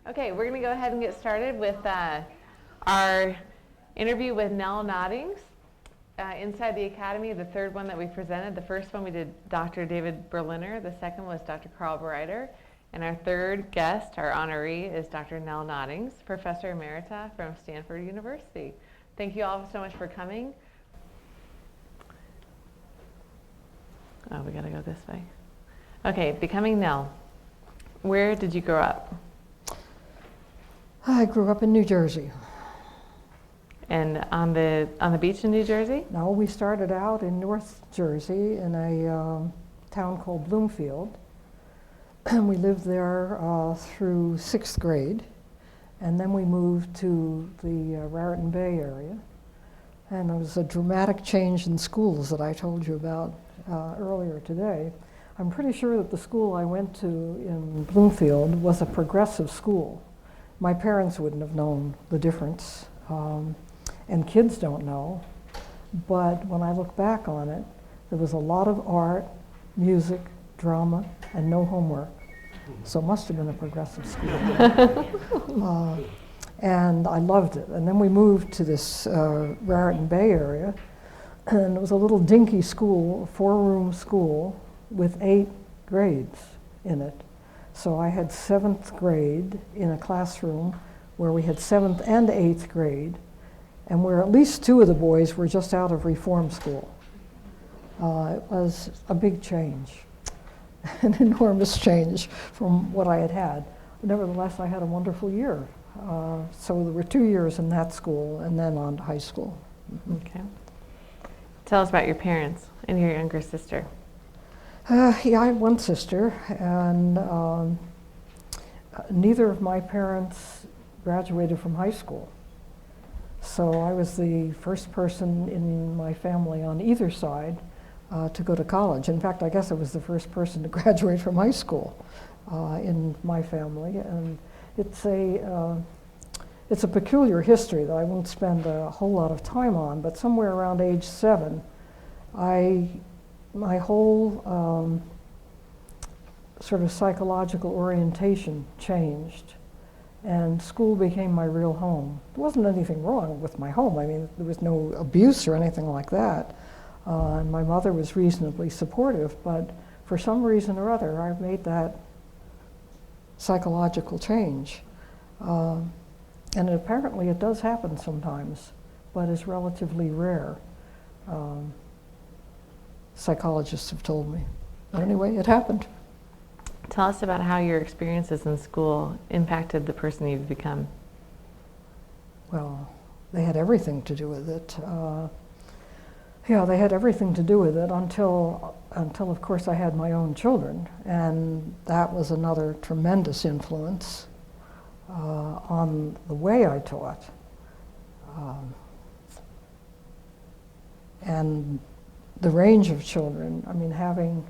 Okay, we're going to go ahead and get started with our interview with Nel Noddings inside the Academy, the third one that we presented. The first one we did Dr. David Berliner. The second was Dr. Carl Bereiter. And our third guest, our honoree, is Dr. Nel Noddings, Professor Emerita from Stanford University. Thank you all so much for coming. Oh, we got to go this way. Okay, becoming Nel. Where did you grow up? I grew up in New Jersey. And on the beach in New Jersey? No, we started out in North Jersey in a town called Bloomfield. We lived there through 6th grade, and then we moved to the Raritan Bay area. And there was a dramatic change in schools that I told you about earlier today. I'm pretty sure that the school I went to in Bloomfield was a progressive school. My parents wouldn't have known the difference, and kids don't know. But when I look back on it, there was a lot of art, music, drama, and no homework. So it must have been a progressive school. And I loved it. And then we moved to this Raritan Bay area, and it was a little dinky school, a 4-room school with 8 grades in it. So I had 7th grade in a classroom where we had 7th and 8th grade, and where at least 2 of the boys were just out of reform school. It was a big change, an enormous change from what I had had. Nevertheless, I had a wonderful year. So there were 2 years in that school and then on to high school. Okay. Tell us about your parents and your younger sister. Yeah, I have one sister, and neither of my parents graduated from high school. So I was the first person in my family on either side to go to college. In fact, I guess I was the first person to graduate from high school in my family. And it's a peculiar history that I won't spend a whole lot of time on, but somewhere around age 7, my whole sort of psychological orientation changed, and school became my real home. There wasn't anything wrong with my home. I mean, there was no abuse or anything like that. And my mother was reasonably supportive, but for some reason or other, I made that psychological change. And apparently it does happen sometimes, but is relatively rare. Psychologists have told me. But anyway, it happened. Tell us about how your experiences in school impacted the person you've become. Well, they had everything to do with it. Yeah, they had everything to do with it until of course I had my own children, and that was another tremendous influence on the way I taught. And the range of children, I mean, having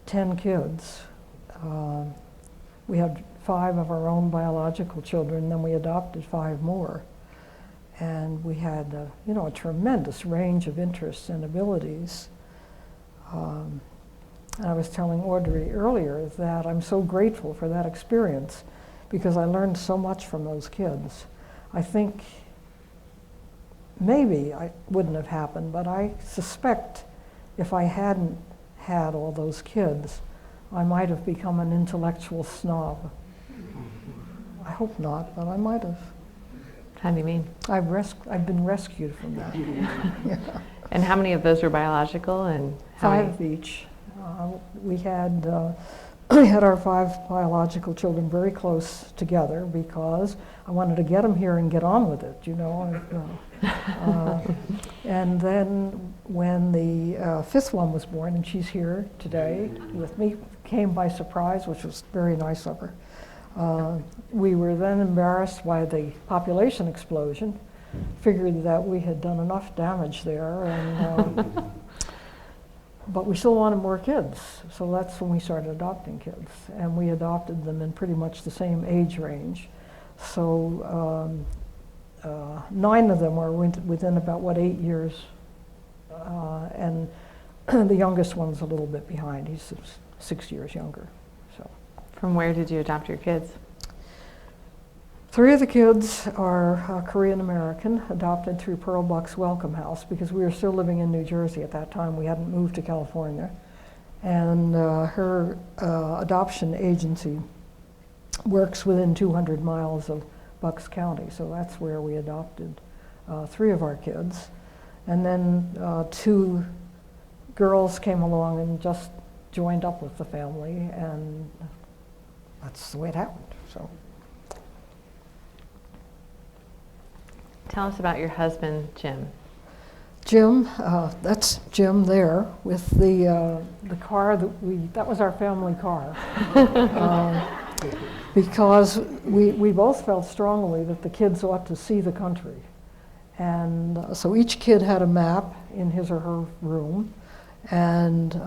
10 kids, we had 5 of our own biological children, then we adopted 5 more. And we had, a tremendous range of interests and abilities. And I was telling Audrey earlier that I'm so grateful for that experience because I learned so much from those kids. I think maybe it wouldn't have happened, but I suspect if I hadn't had all those kids, I might have become an intellectual snob. I hope not, but I might have. How do you mean? I've been rescued from that. Yeah. And how many of those were biological? And 5 each. We had our 5 biological children very close together because I wanted to get them here and get on with it, And then when the 5th one was born, and she's here today with me, came by surprise, which was very nice of her. We were then embarrassed by the population explosion, figured that we had done enough damage there, and but we still wanted more kids. So that's when we started adopting kids, and we adopted them in pretty much the same age range. So 9 of them were within about 8 years, and the youngest one's a little bit behind. He's 6 years younger. So from where did you adopt your kids? 3 of the kids are Korean American, adopted through Pearl Buck's Welcome House, because we were still living in New Jersey at that time. We hadn't moved to California. And her adoption agency works within 200 miles of Bucks County, so that's where we adopted 3 of our kids. And then 2 girls came along and just joined up with the family, and that's the way it happened. So. Tell us about your husband, Jim. Jim, that's Jim there with the car that was our family car. Because we both felt strongly that the kids ought to see the country. And so each kid had a map in his or her room, and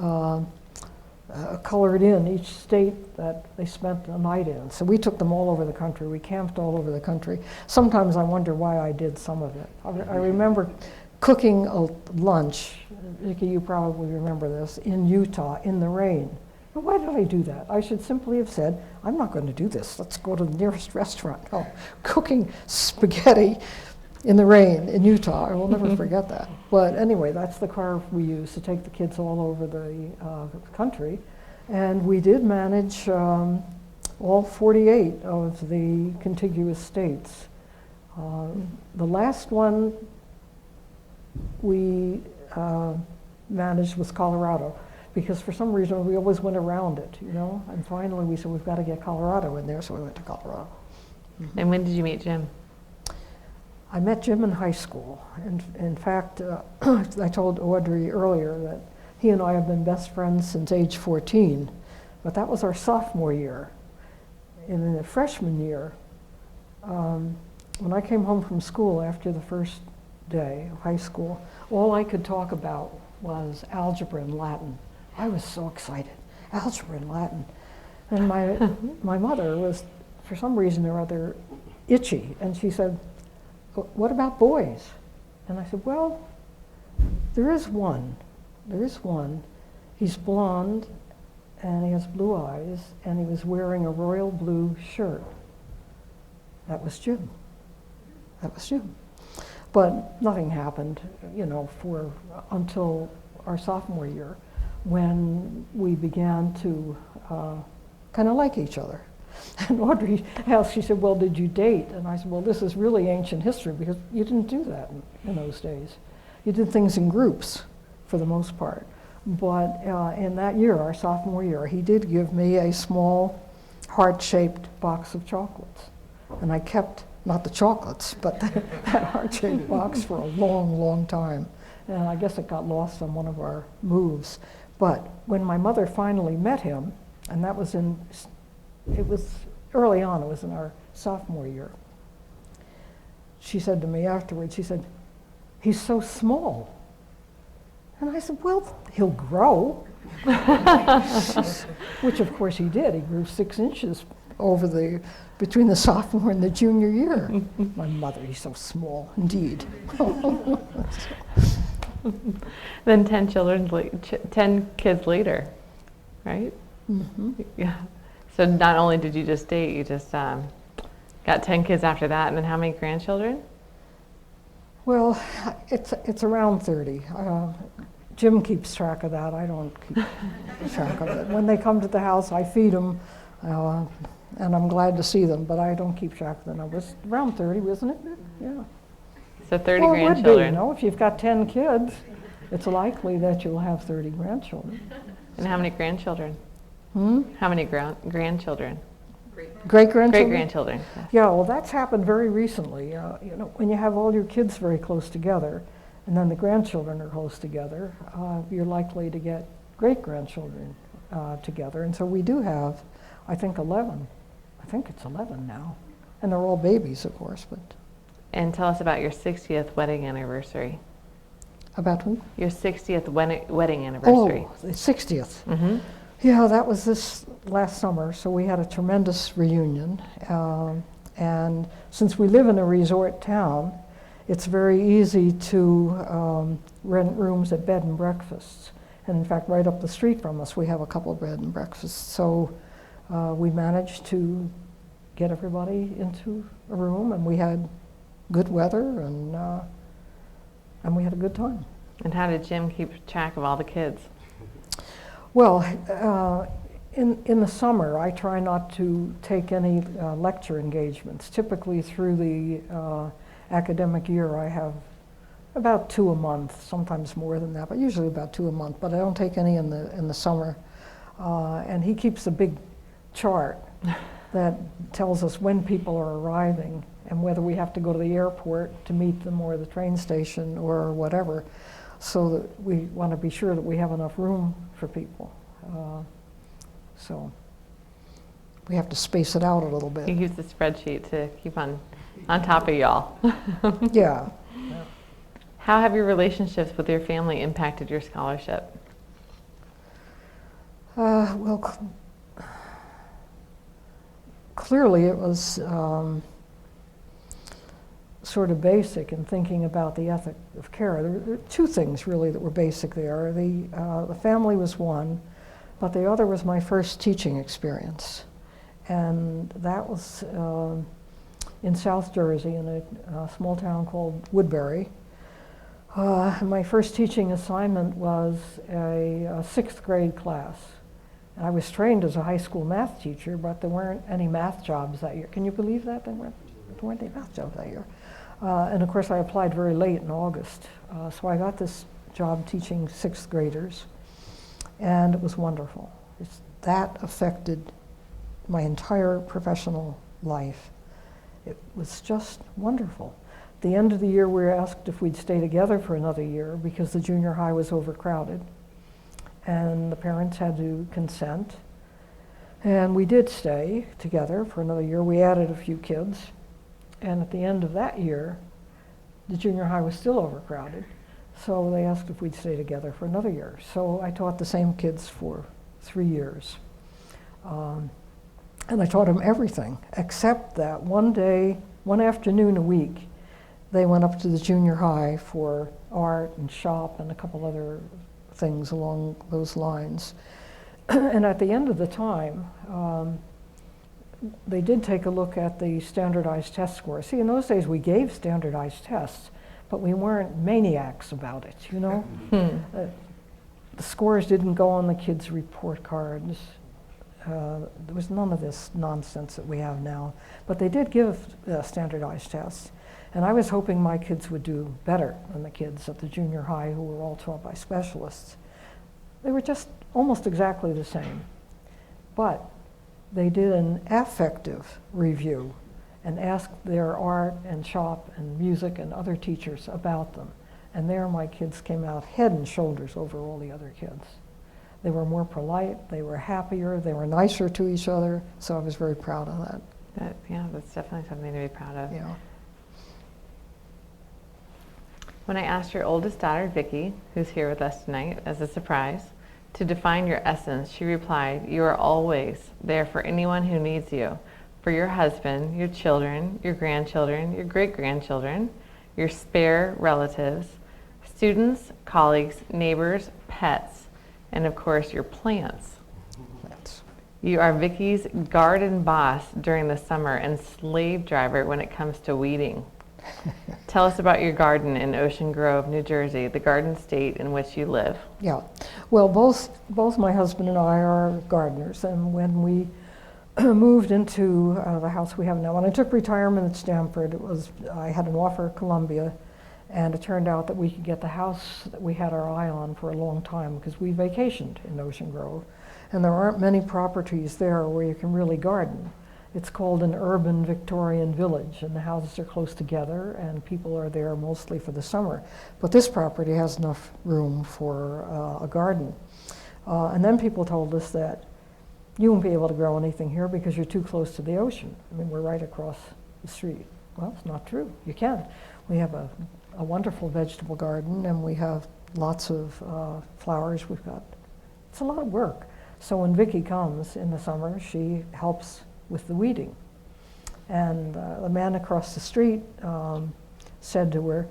colored in each state that they spent a night in. So we took them all over the country. We camped all over the country. Sometimes I wonder why I did some of it. I remember cooking a lunch, Nikki, you probably remember this, in Utah in the rain. Now, why did I do that? I should simply have said, I'm not going to do this. Let's go to the nearest restaurant. Oh, cooking spaghetti in the rain in Utah. I will never forget that. But anyway, that's the car we used to take the kids all over the country. And we did manage all 48 of the contiguous states. The last one we managed was Colorado, because for some reason we always went around it, you know? And finally we said, we've got to get Colorado in there, so we went to Colorado. Mm-hmm. And when did you meet Jim? I met Jim in high school. And in fact, I told Audrey earlier that he and I have been best friends since age 14, but that was our sophomore year. In the freshman year, when I came home from school after the first day of high school, all I could talk about was algebra and Latin. I was so excited, algebra and Latin. And my mother was, for some reason or other, itchy, and she said, what about boys? And I said, well, there is one. He's blonde, and he has blue eyes, and he was wearing a royal blue shirt. That was Jim. But nothing happened, you know, until our sophomore year, when we began to kind of like each other. And Audrey asked, she said, well, did you date? And I said, well, this is really ancient history, because you didn't do that in those days. You did things in groups for the most part. But in that year, our sophomore year, he did give me a small heart-shaped box of chocolates. And I kept, not the chocolates, but that heart-shaped box for a long, long time. And I guess it got lost on one of our moves. But when my mother finally met him, and that was it was early on, it was in our sophomore year, she said to me afterwards, she said, he's so small. And I said, well, he'll grow. Which of course he did. He grew 6 inches between the sophomore and the junior year. My mother, he's so small, indeed. Then 10 kids later, right? Mm-hmm. Yeah. So not only did you just date, you just got 10 kids after that, and then how many grandchildren? Well, it's around 30. Jim keeps track of that. I don't keep track of it. When they come to the house, I feed them, and I'm glad to see them, but I don't keep track of the numbers. Around 30, isn't it? Yeah. So 30 well, grandchildren. It would be, you know, if you've got 10 kids, it's likely that you'll have 30 grandchildren. And how many grandchildren? How many grandchildren? Great-grandchildren? Great-grandchildren. Yes. Yeah, well, that's happened very recently. You know, when you have all your kids very close together, and then the grandchildren are close together, you're likely to get great-grandchildren together. And so we do have, I think, 11. I think it's 11 now. And they're all babies, of course. But. And tell us about your 60th wedding anniversary. About who? Your 60th wedding anniversary. Oh, the 60th. Mm-hmm. Yeah, that was this last summer, so we had a tremendous reunion. And since we live in a resort town, it's very easy to rent rooms at bed and breakfasts. And in fact, right up the street from us, we have a couple of bed and breakfasts. So we managed to get everybody into a room, and we had good weather, and we had a good time. And how did Jim keep track of all the kids? Well, in the summer, I try not to take any lecture engagements. Typically through the academic year, I have about 2 a month, sometimes more than that, but usually about 2 a month, but I don't take any in the summer. And he keeps a big chart that tells us when people are arriving and whether we have to go to the airport to meet them or the train station or whatever, so that we want to be sure that we have enough room for people. So we have to space it out a little bit. You use the spreadsheet to keep on top of y'all. Yeah. How have your relationships with your family impacted your scholarship? Well, clearly it was sort of basic in thinking about the ethic of care. There are 2 things really that were basic there. The family was one, but the other was my first teaching experience. And that was in South Jersey in a small town called Woodbury. My first teaching assignment was a 6th grade class. I was trained as a high school math teacher, but there weren't any math jobs that year. Can you believe that? There weren't any math jobs that year. And of course I applied very late in August. So I got this job teaching 6th graders, and it was wonderful. That affected my entire professional life. It was just wonderful. At the end of the year, we were asked if we'd stay together for another year because the junior high was overcrowded. And the parents had to consent. And we did stay together for another year. We added a few kids. And at the end of that year, the junior high was still overcrowded. So they asked if we'd stay together for another year. So I taught the same kids for 3 years. And I taught them everything, except that one afternoon a week, they went up to the junior high for art and shop and a couple other things along those lines. And at the end of the time, they did take a look at the standardized test scores. See, in those days we gave standardized tests, but we weren't maniacs about it, you know? The scores didn't go on the kids' report cards. There was none of this nonsense that we have now. But they did give standardized tests. And I was hoping my kids would do better than the kids at the junior high who were all taught by specialists. They were just almost exactly the same. But they did an affective review and asked their art and shop and music and other teachers about them. And there my kids came out head and shoulders over all the other kids. They were more polite, they were happier, they were nicer to each other, so I was very proud of that. Yeah, that's definitely something to be proud of. Yeah. When I asked your oldest daughter, Vicki, who's here with us tonight as a surprise, to define your essence, she replied, "You are always there for anyone who needs you, for your husband, your children, your grandchildren, your great-grandchildren, your spare relatives, students, colleagues, neighbors, pets, and of course your plants. You are Vicki's garden boss during the summer and slave driver when it comes to weeding. Tell us about your garden in Ocean Grove, New Jersey, the garden state in which you live." Yeah, well, both my husband and I are gardeners, and when we moved into the house we have now, when I took retirement at Stanford, I had an offer at Columbia, and it turned out that we could get the house that we had our eye on for a long time because we vacationed in Ocean Grove, and there aren't many properties there where you can really garden. It's called an urban Victorian village, and the houses are close together, and people are there mostly for the summer. But this property has enough room for a garden. And then people told us that you won't be able to grow anything here because you're too close to the ocean. I mean, we're right across the street. Well, it's not true. You can. We have a wonderful vegetable garden, and we have lots of flowers. It's a lot of work. So when Vicki comes in the summer, she helps with the weeding. And the man across the street said to her,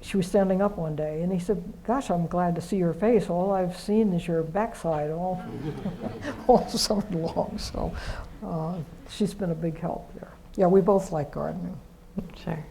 she was standing up one day, and he said, "Gosh, I'm glad to see your face. All I've seen is your backside all summer long." So She's been a big help there. Yeah, we both like gardening. Sure.